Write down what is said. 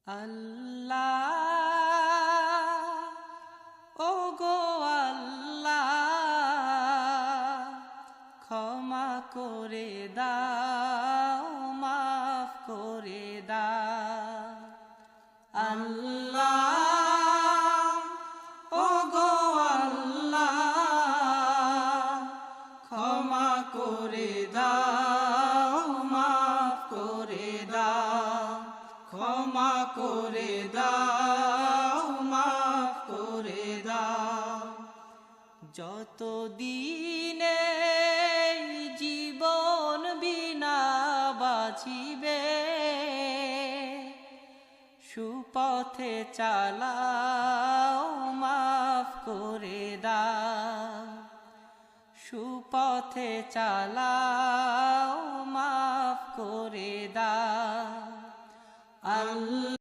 আল্লাহ ও গো আল্লাহ ক্ষমা করে দাও মাফ করে দাও আল্লাহ ও গো আল্লাহ ক্ষমা করে দাও মাফ করে দাও ক্ষমা করে দাও মাফ করে দাও যতদিনে জীবন বিনা বাঁচিবে সুপথে চালাও মাফ করে দাও সুপথে চালাও মাফ করে দাও আল্লাহ